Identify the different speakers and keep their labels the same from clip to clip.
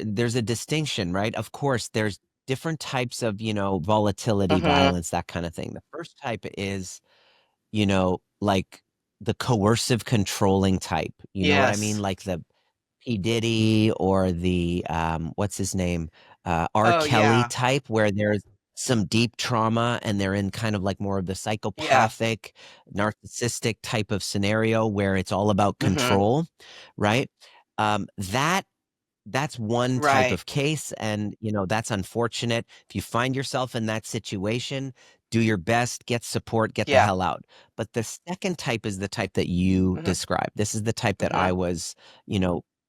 Speaker 1: there's a distinction, right? Of course, there's different types of, volatility,
Speaker 2: Mm-hmm.
Speaker 1: violence, that kind of thing. The first type is, like the coercive controlling type. You know what I mean?
Speaker 2: Yes.
Speaker 1: Like the P. Diddy or the what's his name? R.
Speaker 2: Oh,
Speaker 1: Kelly
Speaker 2: yeah.
Speaker 1: type, where there's some deep trauma and they're in kind of like more of the
Speaker 2: Yeah.
Speaker 1: psychopathic, narcissistic type of scenario where it's all about
Speaker 2: Mm-hmm.
Speaker 1: control, right? That that's one type
Speaker 2: Right.
Speaker 1: of case, and that's unfortunate. If you find yourself in that situation, do your best, get support, get the
Speaker 2: Yeah.
Speaker 1: hell out. But the second type is the type that you
Speaker 2: Mm-hmm.
Speaker 1: described. This is the type that
Speaker 2: Mm-hmm.
Speaker 1: I was,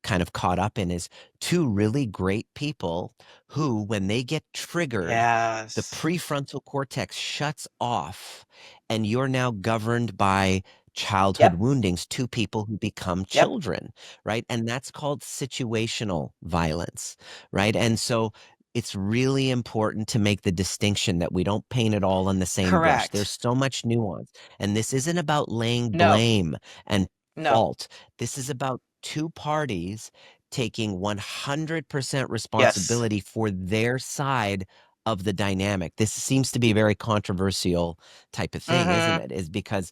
Speaker 1: kind of caught up in, is two really great people who, when they get triggered, the
Speaker 2: Yes.
Speaker 1: prefrontal cortex shuts off, and you're now governed by childhood
Speaker 2: Yep.
Speaker 1: woundings, two people who become
Speaker 2: Yep.
Speaker 1: children, right? And that's called situational violence, right? And so it's really important to make the distinction that we don't paint it all on the same brush. There's
Speaker 2: Correct.
Speaker 1: so much nuance. And this isn't about laying
Speaker 2: No.
Speaker 1: blame and
Speaker 2: No.
Speaker 1: fault. This is about two parties taking 100%
Speaker 2: Yes.
Speaker 1: responsibility for their side of the dynamic. This seems to be a very controversial type of thing, isn't
Speaker 2: Mm-hmm.
Speaker 1: it? Is because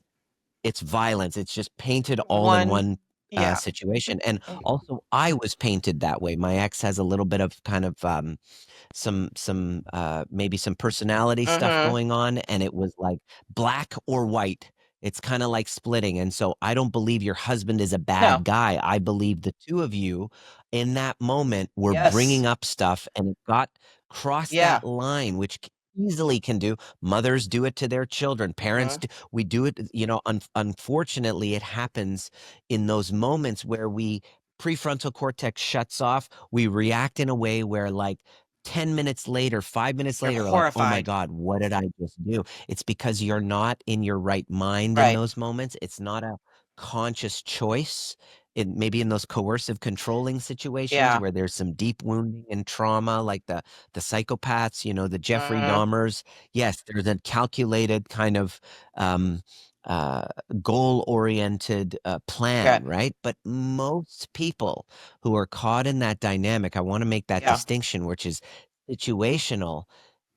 Speaker 1: it's violence. It's just painted all in
Speaker 2: One.
Speaker 1: one
Speaker 2: Yeah.
Speaker 1: situation. And also, I was painted that way. My ex has a little bit of kind of some maybe some personality stuff
Speaker 2: Mm-hmm.
Speaker 1: going on, and it was like black or white. It's kind of like splitting. And so I don't believe your husband is a
Speaker 2: No.
Speaker 1: bad guy. I believe the two of you in that moment were
Speaker 2: Yes.
Speaker 1: bringing up stuff and it got crossed
Speaker 2: Yeah.
Speaker 1: that line, which easily can do. Mothers do it to their children. Parents
Speaker 2: Mm-hmm.
Speaker 1: do. We do it. Unfortunately, it happens in those moments where we prefrontal cortex shuts off. We react in a way where, like, 10 minutes later, 5 minutes
Speaker 2: You're
Speaker 1: later, we're like, oh my
Speaker 2: horrified.
Speaker 1: God, what did I just do? It's because you're not in your right mind in
Speaker 2: Right.
Speaker 1: those moments. It's not a conscious choice. Maybe in those coercive controlling situations
Speaker 2: Yeah.
Speaker 1: where there's some deep wounding and trauma, like the psychopaths, the Jeffrey
Speaker 2: Mm-hmm.
Speaker 1: Dahmers. Yes, there's a calculated kind of um, uh, goal-oriented
Speaker 2: Okay.
Speaker 1: plan, right? But most people who are caught in that dynamic, I want to make that
Speaker 2: Yeah.
Speaker 1: distinction, which is situational.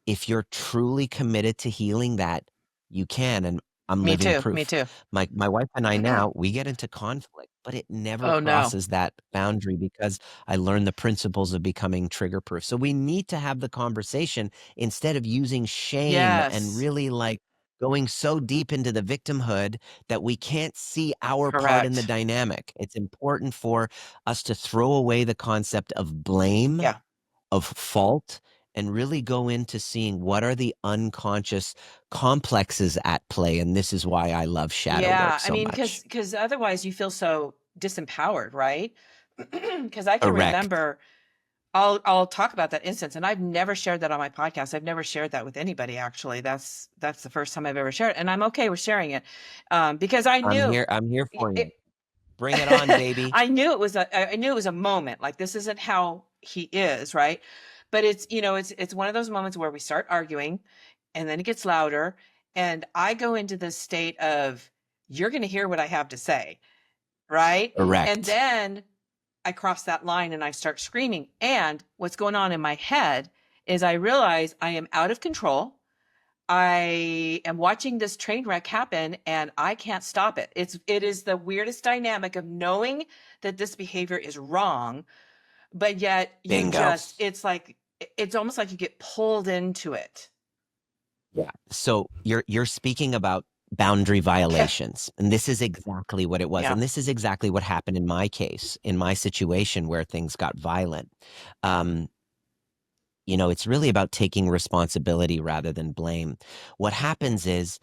Speaker 1: If you're truly committed to healing that, you can, and I'm
Speaker 2: Me
Speaker 1: living
Speaker 2: too. Me
Speaker 1: proof.
Speaker 2: too.
Speaker 1: My wife and I
Speaker 2: Mm-hmm.
Speaker 1: now, we get into conflict, but it never
Speaker 2: Oh, no.
Speaker 1: crosses that boundary because I learned the principles of becoming trigger proof. So we need to have the conversation instead of using shame and
Speaker 2: Yes.
Speaker 1: really like going so deep into the victimhood that we can't see our part in the
Speaker 2: Correct.
Speaker 1: dynamic. It's important for us to throw away the concept of blame,
Speaker 2: Yeah.
Speaker 1: of fault, and really go into seeing what are the unconscious complexes at play. And this is why I love shadow
Speaker 2: Yeah.
Speaker 1: work
Speaker 2: I
Speaker 1: so
Speaker 2: mean,
Speaker 1: much.
Speaker 2: because otherwise you feel so disempowered, right? Because I can
Speaker 1: Correct.
Speaker 2: remember, I'll talk about that instance, and I've never shared that on my podcast. I've never shared that with anybody, actually. That's the first time I've ever shared it, and I'm okay with sharing it, because I
Speaker 1: I'm
Speaker 2: knew
Speaker 1: here. I'm here for
Speaker 2: it.
Speaker 1: you. Bring it on, baby.
Speaker 2: I knew it was a moment. Like, this isn't how he is, right? But it's one of those moments where we start arguing, and then it gets louder, and I go into this state of, you're going to hear what I have to say, right? And
Speaker 1: Correct.
Speaker 2: then I cross that line and I start screaming. And what's going on in my head is I realize I am out of control. I am watching this train wreck happen and I can't stop it. It is the weirdest dynamic of knowing that this behavior is wrong, but yet
Speaker 1: Bingo.
Speaker 2: it's like it's almost like you get pulled into it.
Speaker 1: Yeah. So you're speaking about boundary
Speaker 2: Yeah.
Speaker 1: violations, and this is exactly what it was,
Speaker 2: Yeah.
Speaker 1: and this is exactly what happened in my case, in my situation where things got violent. Um, it's really about taking responsibility rather than blame. What happens is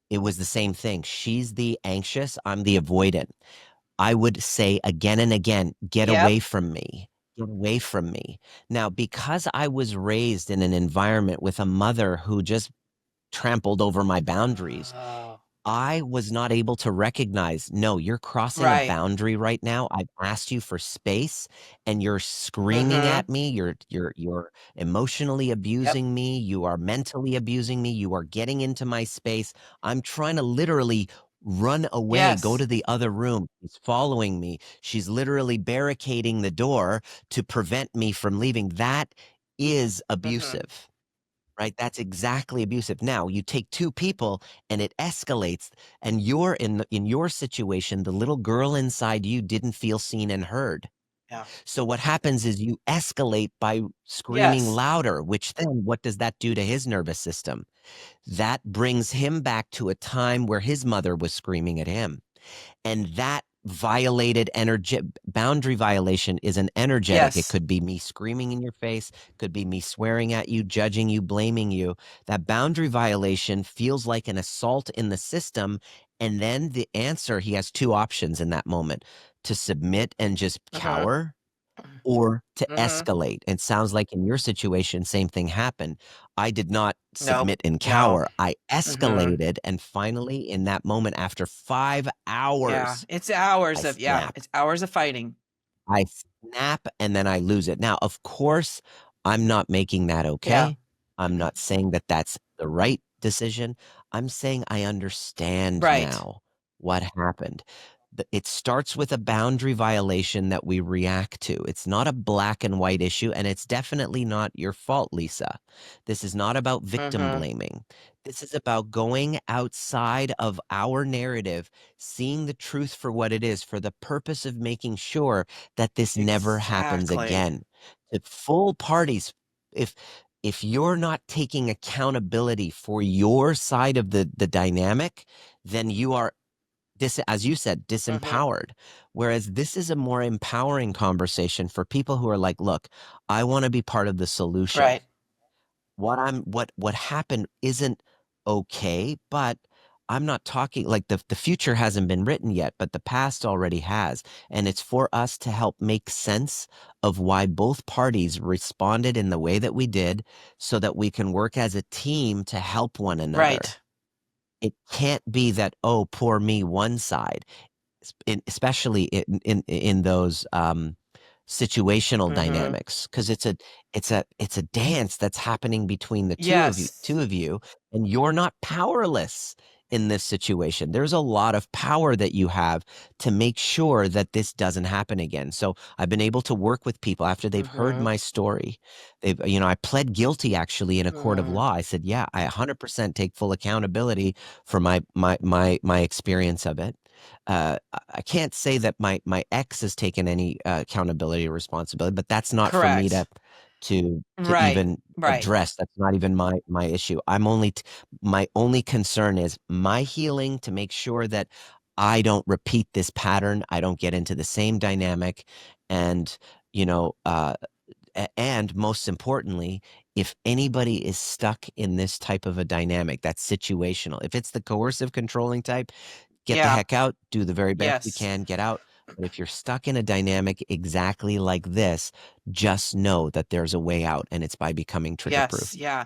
Speaker 1: it was the same thing. She's the anxious, I'm the avoidant. I would say again and again, get away
Speaker 2: Yep.
Speaker 1: from me. Get away from me. Now, because I was raised in an environment with a mother who just trampled over my boundaries,
Speaker 2: Oh,
Speaker 1: I was not able to recognize, no, you're crossing a
Speaker 2: right.
Speaker 1: boundary right now. I've asked you for space and you're screaming
Speaker 2: Mm-hmm.
Speaker 1: at me. You're emotionally
Speaker 2: Yep.
Speaker 1: abusing me. You are mentally abusing me. You are getting into my space. I'm trying to literally run away, go
Speaker 2: Yes.
Speaker 1: to the other room. She's following me. She's literally barricading the door to prevent me from leaving. That is
Speaker 2: Mhm.
Speaker 1: abusive, right? That's exactly abusive. Now, you take two people and it escalates, and you're in your situation, the little girl inside you didn't feel seen and heard.
Speaker 2: Yeah.
Speaker 1: So what happens is you escalate by screaming
Speaker 2: Yes.
Speaker 1: louder, which then what does that do to his nervous system? That brings him back to a time where his mother was screaming at him. And that violated energy boundary violation is an energetic. It
Speaker 2: Yes.
Speaker 1: could be me screaming in your face, could be me swearing at you, judging you, blaming you. That boundary violation feels like an assault in the system. And then the answer, he has two options in that moment: to submit and just
Speaker 2: Mhm.
Speaker 1: cower, or to
Speaker 2: Mhm.
Speaker 1: escalate. It sounds like in your situation, same thing happened. I did not
Speaker 2: Nope.
Speaker 1: submit and
Speaker 2: No.
Speaker 1: cower. I
Speaker 2: Mhm.
Speaker 1: escalated, and finally, in that moment, after 5
Speaker 2: Yeah.
Speaker 1: hours,
Speaker 2: It's
Speaker 1: I
Speaker 2: hours of yeah,
Speaker 1: snap.
Speaker 2: it's hours of fighting.
Speaker 1: I snap, and then I lose it. Now, of course, I'm not making that
Speaker 2: Yeah.
Speaker 1: okay. I'm not saying that that's the right decision. I'm saying I understand
Speaker 2: Right.
Speaker 1: now what happened. It starts with a boundary violation that we react to. It's not a black and white issue, and it's definitely not your fault, Lisa. This is not about victim
Speaker 2: Mhm.
Speaker 1: blaming. This is about going outside of our narrative, seeing the truth for what it is, for the purpose of making sure that this never happens
Speaker 2: Exactly.
Speaker 1: again. To full parties, if if you're not taking accountability for your side of the dynamic, then you are as you said,
Speaker 2: Mhm.
Speaker 1: disempowered. Whereas this is a more empowering conversation for people who are like, look, I want to be part of the solution.
Speaker 2: Right.
Speaker 1: What happened isn't okay, but I'm not talking like the future hasn't been written yet, but the past already has. And it's for us to help make sense of why both parties responded in the way that we did, so that we can work as a team to help one another.
Speaker 2: Right.
Speaker 1: It can't be that, oh, poor me, one side, especially in those situational
Speaker 2: Mhm.
Speaker 1: dynamics, because it's a dance that's happening between the two
Speaker 2: Yes.
Speaker 1: of you, and you're not powerless in this situation. There's a lot of power that you have to make sure that this doesn't happen again. So I've been able to work with people after they've heard
Speaker 2: Mhm.
Speaker 1: my story. I pled guilty actually in a court of
Speaker 2: Mhm.
Speaker 1: law. I said, yeah, I 100% take full accountability for my experience of it. I can't say that my ex has taken any accountability or responsibility, but that's not for me
Speaker 2: Correct.
Speaker 1: to
Speaker 2: Right.
Speaker 1: even
Speaker 2: Right.
Speaker 1: address. That's not even my issue. My only concern is my healing, to make sure that I don't repeat this pattern. I don't get into the same dynamic, and you know, and most importantly, if anybody is stuck in this type of a dynamic, that's situational. If it's the coercive controlling type, get the
Speaker 2: Yeah.
Speaker 1: heck out, do the very best you
Speaker 2: Yes.
Speaker 1: can, get out. But if you're stuck in a dynamic exactly like this, just know that there's a way out, and it's by becoming trigger
Speaker 2: Yes.
Speaker 1: proof.
Speaker 2: Yeah.